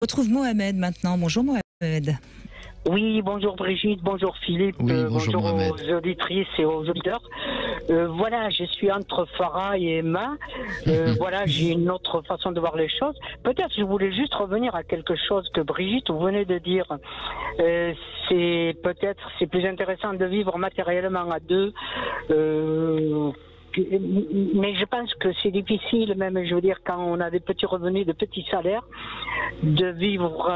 Retrouve Mohamed maintenant. Bonjour Mohamed. Oui, bonjour Brigitte, bonjour Philippe, Oui, bonjour Mohamed. aux auditrices et aux auditeurs. Voilà, je suis entre Farah et Emma. Voilà, j'ai une autre façon de voir les choses. Peut-être je voulais juste revenir à quelque chose que Brigitte, vous venez de dire. C'est plus intéressant de vivre matériellement à deux. Mais je pense que c'est difficile, même je veux dire quand on a des petits revenus, de petits salaires, de vivre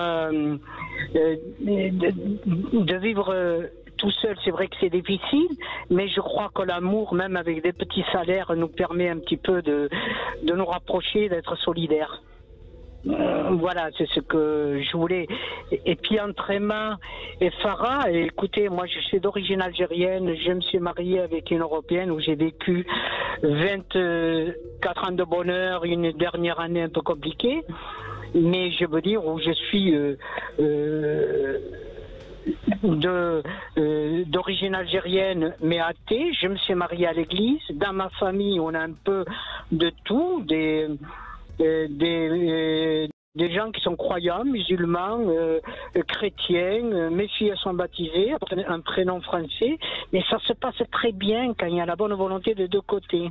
tout seul. C'est vrai que c'est difficile, mais je crois que l'amour, même avec des petits salaires, nous permet un petit peu de nous rapprocher, d'être solidaires. Voilà, c'est ce que je voulais. Et puis entre Emma et Farah, écoutez, moi je suis d'origine algérienne, je me suis mariée avec une Européenne où j'ai vécu 24 ans de bonheur, une dernière année un peu compliquée, mais je veux dire où je suis d'origine algérienne mais athée. Je me suis mariée à l'église. Dans ma famille, on a un peu de tout, des gens qui sont croyants, musulmans, chrétiens. Mes filles sont baptisées, un prénom français, mais ça se passe très bien quand il y a la bonne volonté des deux côtés.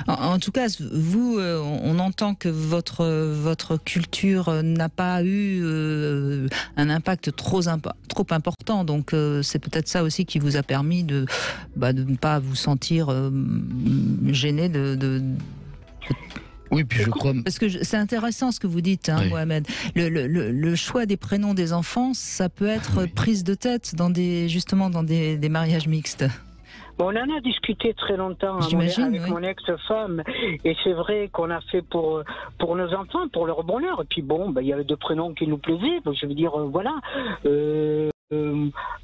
En tout cas, vous, on entend que votre culture n'a pas eu un impact trop important, donc c'est peut-être ça aussi qui vous a permis de ne pas vous sentir gêné Oui, puis je crois... Parce que c'est intéressant ce que vous dites, hein, oui. Mohamed. Le choix des prénoms des enfants, ça peut être prise de tête justement dans des mariages mixtes. Bon, on en a discuté très longtemps avec mon ex-femme, et c'est vrai qu'on a fait pour nos enfants, pour leur bonheur. Et puis bon, il y avait deux prénoms qui nous plaisaient. Je veux dire, voilà.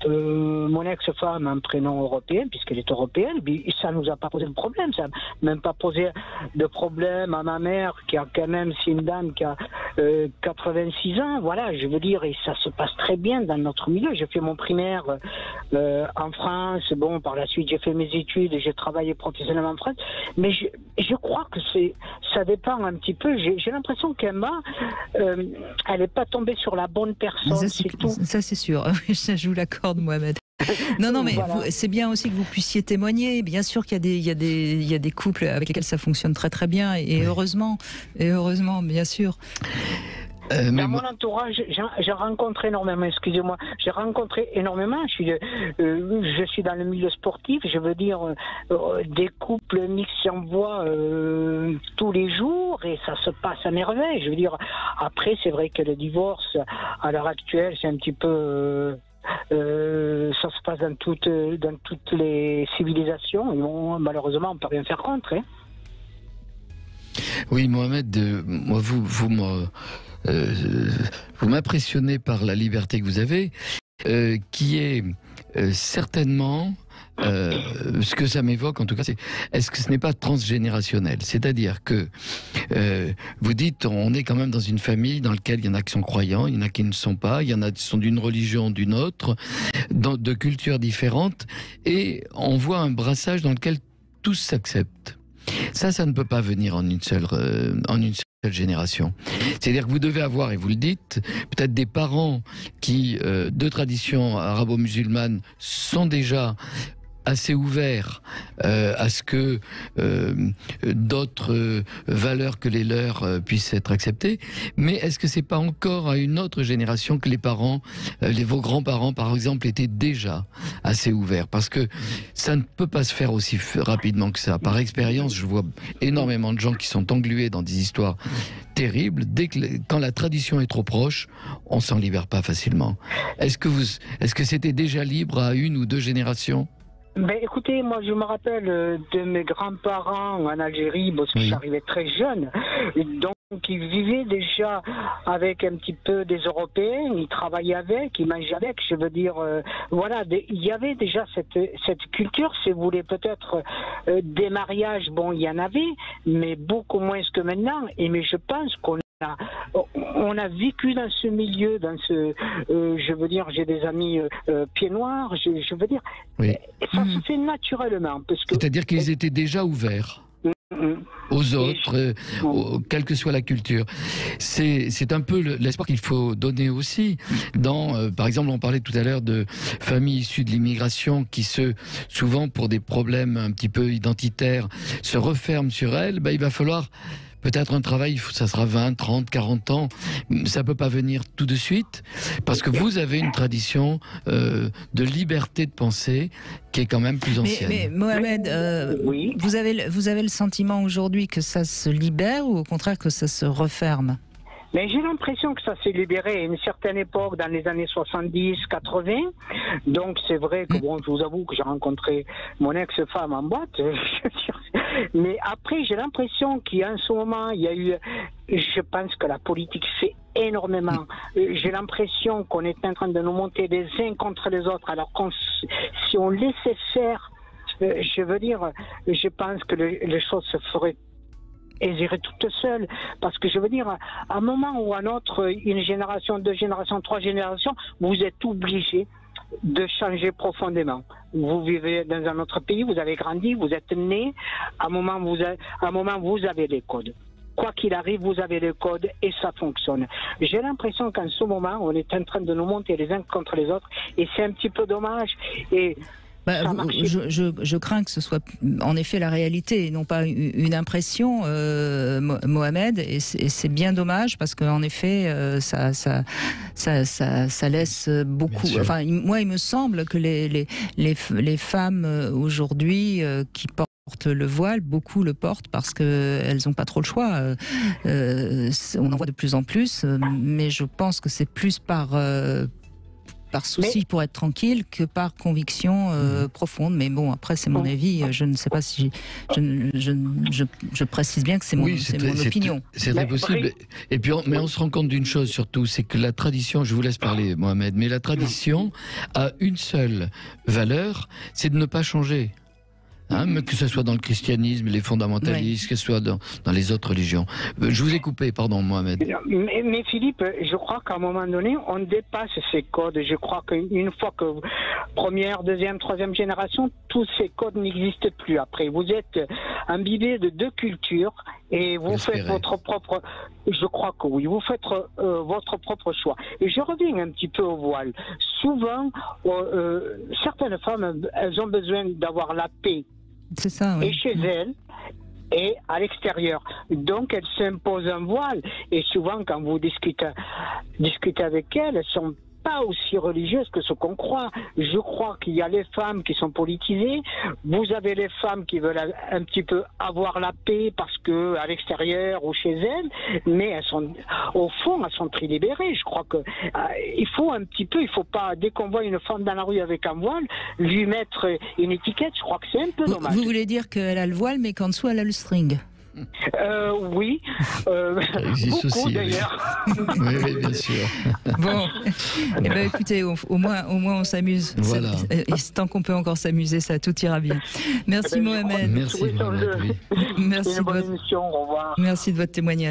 Mon ex-femme a un prénom européen puisqu'elle est européenne, et ça nous a pas posé de problème, ça n'a même pas posé de problème à ma mère qui a quand même, c'est une dame qui a 86 ans, voilà, je veux dire, et ça se passe très bien dans notre milieu. J'ai fait mon primaire en France, bon, par la suite j'ai fait mes études et j'ai travaillé professionnellement en France, mais je crois que ça dépend un petit peu. J'ai l'impression qu'Emma, elle n'est pas tombée sur la bonne personne, c'est tout. Ça c'est sûr. Je vous l'accorde, Mohamed. Non, mais voilà. C'est bien aussi que vous puissiez témoigner. Bien sûr qu'il y a des couples avec lesquels ça fonctionne très très bien, et heureusement, bien sûr. Dans mon entourage, j'ai rencontré énormément, excusez-moi, j'ai rencontré énormément, je suis dans le milieu sportif, je veux dire, des couples mixtes, j'en vois tous les jours, et ça se passe à merveille. Je veux dire, après, c'est vrai que le divorce, à l'heure actuelle, c'est un petit peu... ça se passe dans toutes les civilisations, et bon, malheureusement, on ne peut rien faire contre. Hein. Oui, Mohamed, moi, vous m'impressionnez par la liberté que vous avez, qui est certainement... ce que ça m'évoque, en tout cas, est-ce que ce n'est pas transgénérationnel? C'est-à-dire que vous dites, on est quand même dans une famille dans laquelle il y en a qui sont croyants, il y en a qui ne sont pas, il y en a qui sont d'une religion, d'une autre, de cultures différentes, et on voit un brassage dans lequel tous s'acceptent. Ça ne peut pas venir en une seule génération. C'est-à-dire que vous devez avoir, et vous le dites, peut-être des parents qui, de tradition arabo-musulmane, sont déjà assez ouverts à ce que d'autres valeurs que les leurs puissent être acceptées. Mais est-ce que c'est pas encore à une autre génération que les parents, vos grands-parents par exemple, étaient déjà assez ouverts? Parce que ça ne peut pas se faire aussi rapidement que ça. Par expérience, je vois énormément de gens qui sont englués dans des histoires terribles. Quand la tradition est trop proche, on s'en libère pas facilement. Est-ce que c'était déjà libre à une ou deux générations? Ben, écoutez, moi je me rappelle de mes grands-parents en Algérie, parce que j'arrivais très jeune, donc ils vivaient déjà avec un petit peu des Européens, ils travaillaient avec, ils mangeaient avec, je veux dire, voilà, il y avait déjà cette culture, si vous voulez, peut-être des mariages, bon, il y en avait, mais beaucoup moins que maintenant, mais je pense on a vécu dans ce milieu, je veux dire, j'ai des amis pieds noirs, je veux dire, ça se fait naturellement. C'est-à-dire qu'ils étaient déjà ouverts. aux autres, quelle que soit la culture. C'est un peu l'espoir qu'il faut donner aussi. Par exemple, on parlait tout à l'heure de familles issues de l'immigration qui souvent pour des problèmes un petit peu identitaires, se referment sur elles. Il va falloir peut-être un travail, ça sera 20, 30, 40 ans. Ça ne peut pas venir tout de suite, parce que vous avez une tradition de liberté de pensée qui est quand même plus ancienne. Mais Mohamed, oui. vous avez le sentiment aujourd'hui que ça se libère ou au contraire que ça se referme ? Mais j'ai l'impression que ça s'est libéré à une certaine époque, dans les années 70, 80. Donc c'est vrai que, bon, je vous avoue que j'ai rencontré mon ex-femme en boîte. Mais après, j'ai l'impression qu'en ce moment, il y a eu... Je pense que la politique fait énormément. J'ai l'impression qu'on est en train de nous monter les uns contre les autres, alors si on laissait faire, je veux dire, je pense que les choses se feraient et j'irai toute seule, parce que je veux dire, à un moment ou à un autre, une génération, 2 générations, 3 générations, vous êtes obligés de changer profondément. Vous vivez dans un autre pays, vous avez grandi, vous êtes né, à un moment vous avez les codes. Quoi qu'il arrive, vous avez les codes et ça fonctionne. J'ai l'impression qu'en ce moment, on est en train de nous monter les uns contre les autres et c'est un petit peu dommage. Et je crains que ce soit en effet la réalité et non pas une impression, Mohamed, et c'est bien dommage parce qu'en effet ça laisse beaucoup. Enfin, moi il me semble que les femmes aujourd'hui qui portent le voile, beaucoup le portent parce qu'elles n'ont pas trop le choix. On en voit de plus en plus, mais je pense que c'est plus par souci pour être tranquille que par conviction profonde. Mais bon, après, c'est mon avis. Je ne sais pas si... Je précise bien que c'est mon opinion. C'est très possible. Et puis, mais on se rend compte d'une chose surtout, c'est que la tradition, je vous laisse parler, Mohamed, mais la tradition a une seule valeur, c'est de ne pas changer. Mais que ce soit dans le christianisme, les fondamentalistes, que ce soit dans les autres religions. Je vous ai coupé, pardon, Mohamed. Mais Philippe, je crois qu'à un moment donné, on dépasse ces codes. Je crois qu'une fois que première, deuxième, troisième génération, tous ces codes n'existent plus. Après, vous êtes imbibé de 2 cultures et vous faites votre propre... Je crois que oui, vous faites votre propre choix. Et je reviens un petit peu au voile. Souvent, certaines femmes, elles ont besoin d'avoir la paix. C'est ça, oui. Et chez elles et à l'extérieur. Donc elles s'imposent un voile. Et souvent quand vous discutez avec elles, elles sont pas aussi religieuses que ce qu'on croit. Je crois qu'il y a les femmes qui sont politisées, vous avez les femmes qui veulent un petit peu avoir la paix parce que à l'extérieur ou chez elles, mais elles sont, au fond, elles sont très libérées. Je crois que il faut pas, dès qu'on voit une femme dans la rue avec un voile, lui mettre une étiquette. Je crois que c'est un peu dommage. Vous voulez dire qu'elle a le voile, mais qu'en dessous elle a le string? Oui, beaucoup aussi, d'ailleurs. Oui, bien sûr. Bon, eh ben, écoutez, au moins on s'amuse. Voilà. Tant qu'on peut encore s'amuser, ça tout ira bien. Merci Mohamed. Merci Mohamed. Merci de votre émission. Au revoir. Merci de votre témoignage.